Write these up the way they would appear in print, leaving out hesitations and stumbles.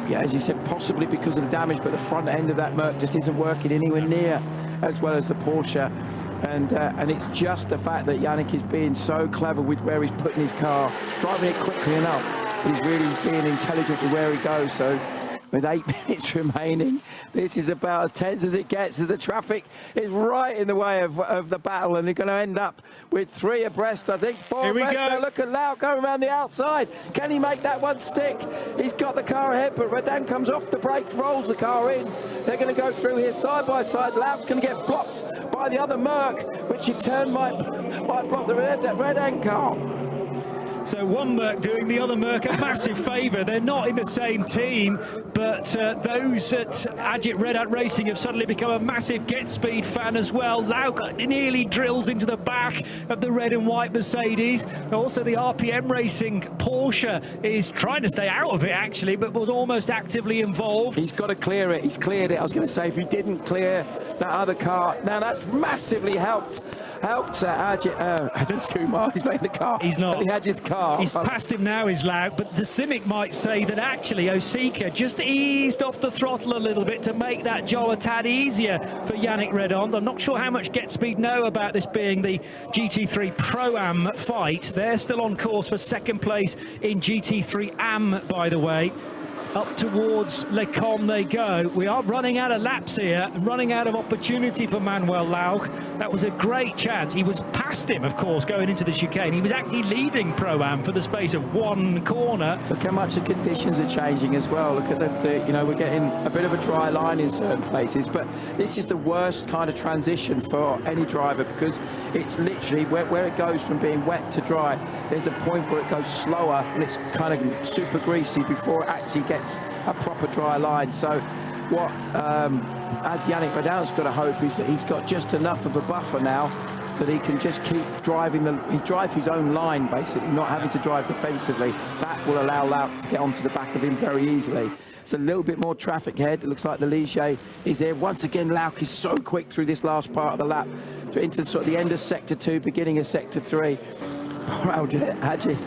Yeah, as you said, possibly because of the damage, but the front end of that Merc just isn't working anywhere near as well as the Porsche. And it's just the fact that Yannick is being so clever with where he's putting his car, driving it quickly enough, but he's really being intelligent with where he goes. So with 8 minutes remaining, this is about as tense as it gets, as the traffic is right in the way of the battle, and they're going to end up with 3 abreast, I think, 4 abreast. Now look at Lau going around the outside. Can he make that one stick? He's got the car ahead, but Redan comes off the brakes, rolls the car in. They're going to go through here side by side. Lau's going to get blocked by the other Merc, which in turn might block the Redan car. So one Merc doing the other Merc a massive favour. They're not in the same team, but those at Ajith Red Ant Racing have suddenly become a massive Get Speed fan as well. Lau nearly drills into the back of the red and white Mercedes. Also the RPM Racing Porsche is trying to stay out of it actually, but was almost actively involved. He's got to clear it. He's cleared it. I was going to say, if he didn't clear that other car, now that's massively helped Ajith Kumar. He's letting the car. He's not. The Ajith car. He's past him now, is Lau, but the cynic might say that actually Osika just eased off the throttle a little bit to make that job a tad easier for Yannick Redond. I'm not sure how much Get Speed know about this being the GT3 Pro-Am fight. They're still on course for 2nd place in GT3 Am, by the way. Up towards Le Com they go. We are running out of laps here and running out of opportunity for Manuel Lau. That was a great chance. He was past him, of course, going into the chicane. He was actually leading Pro-Am for the space of 1 corner. Look how much the conditions are changing as well. Look at the you know, we're getting a bit of a dry line in certain places, but this is the worst kind of transition for any driver, because it's literally where it goes from being wet to dry. There's a point where it goes slower and it's kind of super greasy before it actually gets a proper dry line. So what Yannick Redon's got to hope is that he's got just enough of a buffer now that he can just keep driving he drive his own line, basically, not having to drive defensively. That will allow Lau to get onto the back of him very easily. It's a little bit more traffic ahead. It looks like the Ligier is here. Once again, Lau is so quick through this last part of the lap, into sort of the end of Sector 2, beginning of Sector 3. Poor old Ajith,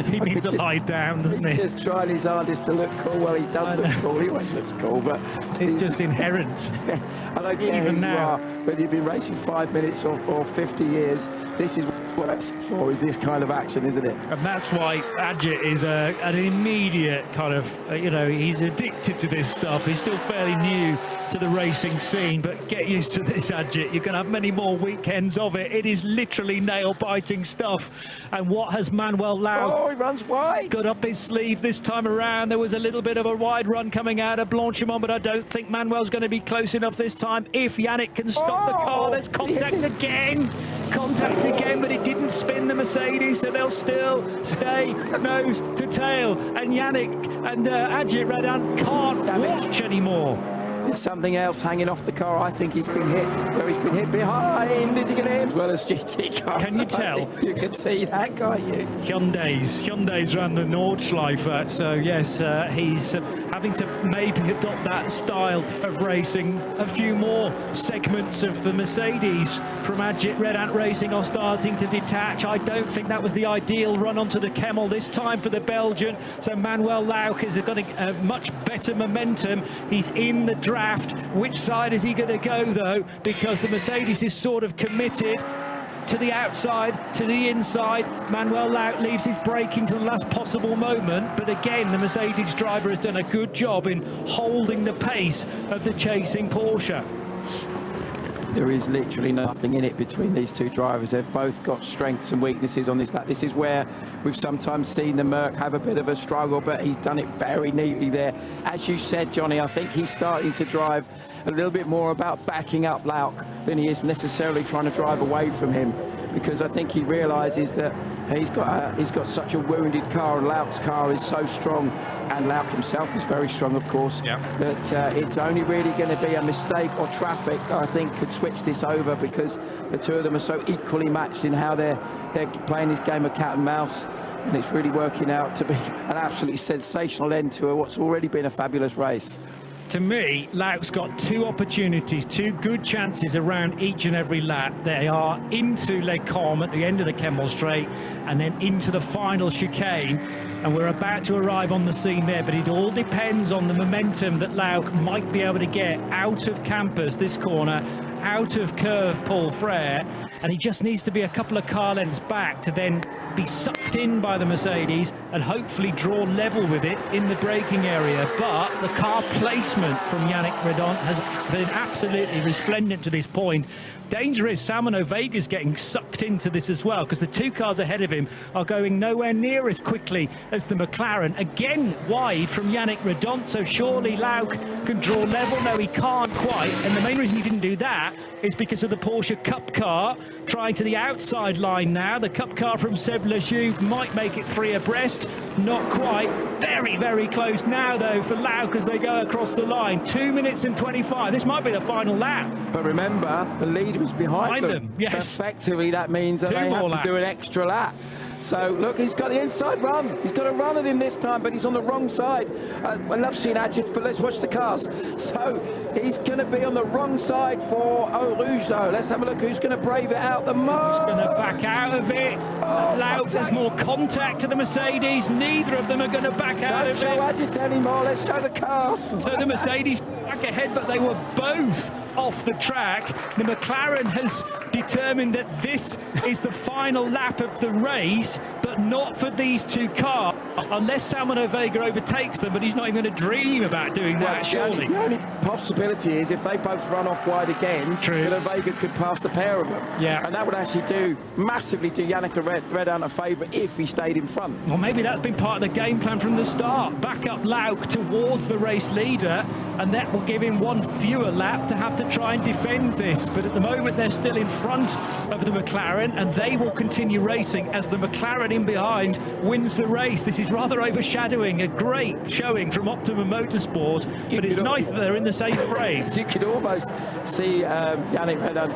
he needs to lie down, doesn't he? He's just trying his hardest to look cool. Well, he does look cool. He always looks cool, but it's just inherent. I don't care even who now. you are, whether you've been racing 5 minutes or 50 years. This is what it's for, is this kind of action, isn't it? And that's why Ajith is an immediate kind of, you know, he's addicted to this stuff. He's still fairly new to the racing scene, but get used to this, Ajith. You're going to have many more weekends of it. It is literally nail-biting stuff. And what has Manuel Lau he runs wide. Got up his sleeve this time around? There was a little bit of a wide run coming out of Blanchimont, but I don't think Manuel's going to be close enough this time. If Yannick can stop the car, there's contact again. Contact again, but it didn't spin the Mercedes, so they'll still stay nose to tail. And Yannick and Ajith Redon can't watch anymore. There's something else hanging off the car. I think he's been hit where he's been hit behind. Is he going to hit as well as GT cars? Can you tell? You can see that, can't you? Hyundai's run the Nordschleife, so yes, he's having to maybe adopt that style of racing. A few more segments of the Mercedes from Ajith Red Ant Racing are starting to detach. I don't think that was the ideal run onto the Kemmel this time for the Belgian, so Manuel Lau has got a much better momentum. He's in the draft. Which side is he going to go, though? Because the Mercedes is sort of committed to the outside, to the inside. Manuel Lau leaves his braking to the last possible moment, but again, the Mercedes driver has done a good job in holding the pace of the chasing Porsche. There is literally nothing in it between these two drivers. They've both got strengths and weaknesses on this lap. This is where we've sometimes seen the Merc have a bit of a struggle, but he's done it very neatly there. As you said, Johnny, I think he's starting to drive a little bit more about backing up Lau than he is necessarily trying to drive away from him, because I think he realises that he's got such a wounded car, and Lau's car is so strong, and Lau himself is very strong, of course, that it's only really going to be a mistake or traffic that I think could switch this over, because the two of them are so equally matched in how they're playing this game of cat and mouse, and it's really working out to be an absolutely sensational end to what's already been a fabulous race. To me, Lauk's got two opportunities, two good chances around each and every lap. They are into Les Combes at the end of the Kemmel Straight and then into the final chicane. And we're about to arrive on the scene there, but it all depends on the momentum that Lauk might be able to get out of Campus this corner, out of curve Paul Frere, and he just needs to be a couple of car lengths back to then be sucked in by the Mercedes and hopefully draw level with it in the braking area. But the car placement from Yannick Redon has been absolutely resplendent to this point. Danger is Salmon Vega's getting sucked into this as well, because the two cars ahead of him are going nowhere near as quickly as the McLaren. Again, wide from Yannick Redon, so surely Lauk can draw level. No, he can't quite, and the main reason he didn't do that is because of the Porsche Cup car trying to the outside line now. The Cup car from Seb Lejeune might make it three abreast, not quite. Very, very close now though for Lauk as they go across the line. 2 minutes and 25. This might be the final lap. But remember, the leader was behind them. Yes. So effectively, that means that they have to do an extra lap. So look, he's got the inside run. He's got a run at him this time, but he's on the wrong side. I love seeing Ajith, but let's watch the cars. So he's going to be on the wrong side for Eau Rouge, though. Let's have a look who's going to brave it out the most. He's going to back out of it. Lauk has more contact to the Mercedes. Neither of them are going to back out of it. Don't show Ajith anymore. Let's show the cars. So the Mercedes back ahead, but they were both off the track. The McLaren has determined that this is the final lap of the race, but not for these two cars, unless Salmon Vega overtakes them, but he's not even going to dream about doing that, surely. The only possibility is if they both run off wide again, that Vega could pass the pair of them. Yeah. And that would actually massively do Yannick Redon a favour if he stayed in front. Well, maybe that's been part of the game plan from the start. Back up Lauk towards the race leader, and that will give him one fewer lap to have to try and defend this. But at the moment, they're still in front of the McLaren, and they will continue racing as the McLaren in behind wins the race. This is rather overshadowing a great showing from Optimum Motorsport, but it's nice that they're in the same frame. You could almost see Yannick Redon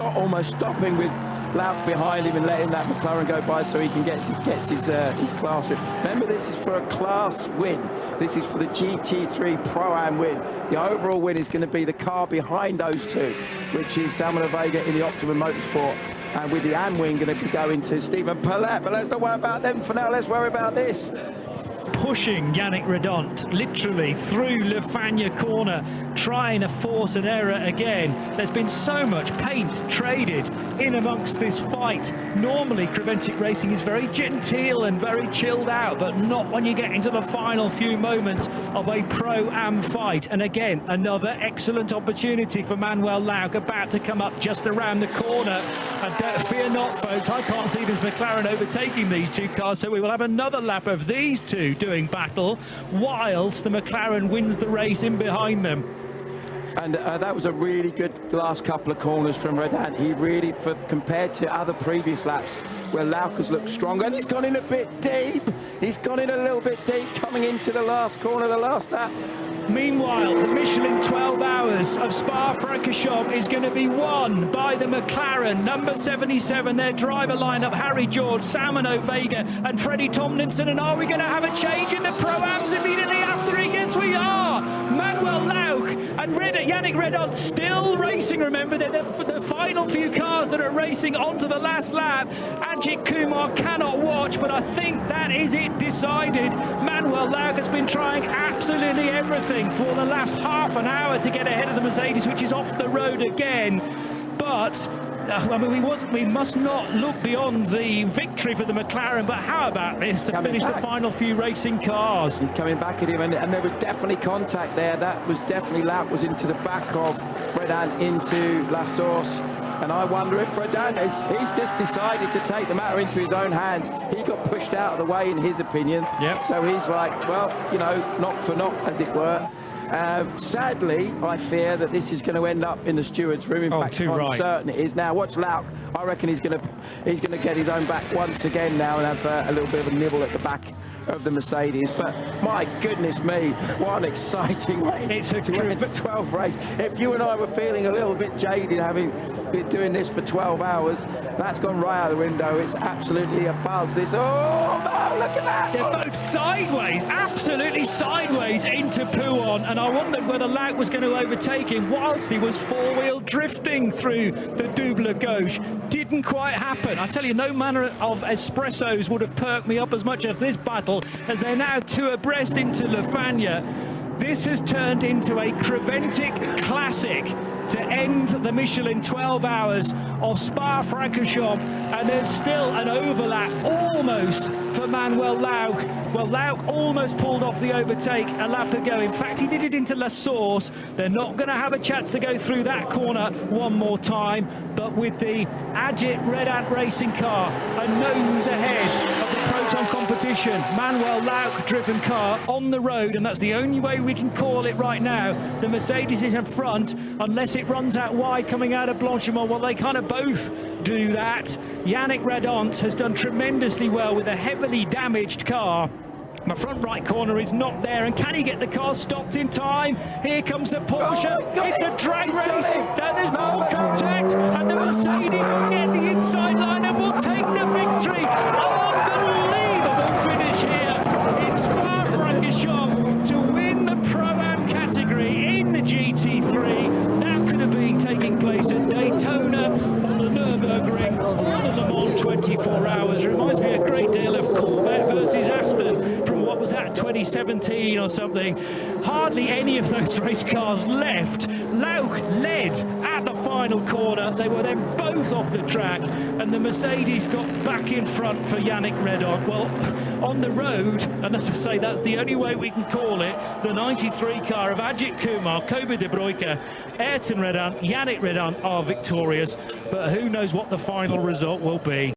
almost stopping with Lauk behind him and letting that McLaren go by so he can get his class win. Remember, this is for a class win. This is for the GT3 Pro-Am win. The overall win is going to be the car behind those two, which is Salmon Vega in the Optimum Motorsport. And with the AM win going to be going to Stephen Palat. But let's not worry about them for now. Let's worry about this. Pushing Yannick Redon literally through Le Fagna corner, trying to force an error again. There's been so much paint traded in amongst this fight. Normally Creventic Racing is very genteel and very chilled out, but not when you get into the final few moments of a Pro-Am fight. And again, another excellent opportunity for Manuel Lauk, about to come up just around the corner. And fear not, folks, I can't see this McLaren overtaking these two cars, so we will have another lap of these two doing battle whilst the McLaren wins the race in behind them. And that was a really good last couple of corners from Redon. He really, compared to other previous laps where Lauk has looked stronger, and he's gone in a bit deep. He's gone in a little bit deep coming into the last corner, the last lap. Meanwhile, the Michelin 12 Hours of Spa-Francorchamps is going to be won by the McLaren. Number 77, their driver lineup, Harry George, Salmon Vega and Freddie Tomlinson. And are we going to have a change in the Pro-Ams immediately after it? Yes, we are. Manuel Lauk and Yannick Redon still racing. Remember, they're the final few cars that are racing onto the last lap. Ajith Kumar cannot watch, but I think that is it decided. Manuel Lauk has been trying absolutely everything for the last half an hour to get ahead of the Mercedes, which is off the road again. But I mean, we must not look beyond the victory for the McLaren, but how about this to finish the final few racing cars? He's coming back at him, and there was definitely contact there. That was definitely Lauk was into the back of Redon into La Source. And I wonder if Redon he's just decided to take the matter into his own hands. He got pushed out of the way, in his opinion. Yep. So he's like, well, you know, knock for knock, as it were. Sadly, I fear that this is going to end up in the steward's room. In fact, I'm certain it is. Now, watch Lauk. I reckon he's going to get his own back once again now and have a little bit of a nibble at the back of the Mercedes. But my goodness me, what an exciting way to end the 12th race. If you and I were feeling a little bit jaded having been doing this for 12 hours, that's gone right out the window. It's absolutely a buzz. This, oh no, look at that. They're both sideways, absolutely sideways into Pouhon, and I wondered whether Lauk was going to overtake him whilst he was four-wheel drifting through the double gauche. Didn't quite happen. I tell you, no manner of espressos would have perked me up as much as this battle, as they're now two abreast into Le Fagnes. This has turned into a Creventic classic to end the Michelin 12 hours of Spa-Francorchamps, and there's still an overlap almost for Manuel Lauk. Well, Lauk almost pulled off the overtake a lap ago. In fact, he did it into La Source. They're not going to have a chance to go through that corner one more time, but with the Ajith Red Ant racing car a nose ahead of the Proton competition, Manuel Lauk driven car on the road, and that's the only way we can call it right now. The Mercedes is in front, unless it runs out wide coming out of Blanchimont. Well, they kind of both do that. Yannick Redant has done tremendously well with a heavily damaged car. The front right corner is not there, and can he get the car stopped in time? Here comes the Porsche. It's a drag race. Now there's more contact, and the Mercedes will get the inside line and will take the victory. Unbelievable finish here in Spa-Francorchamps to win the Pro-Am category in the GT3. That could have been taking place at Daytona or the Nürburgring or the Le Mans 24 hours. Reminds me a great deal of Corvette versus Aston from what was that, 2017 or something. Hardly any of those race cars left. Lauk led at the final corner. They were then both off the track, and the Mercedes got back in front for Yannick Redant. Well, on the road, and as I say, that's the only way we can call it, the 93 car of Ajith Kumar, Kobe de Broeke, Ayrton Redant, Yannick Redant are victorious, but who knows what the final result will be.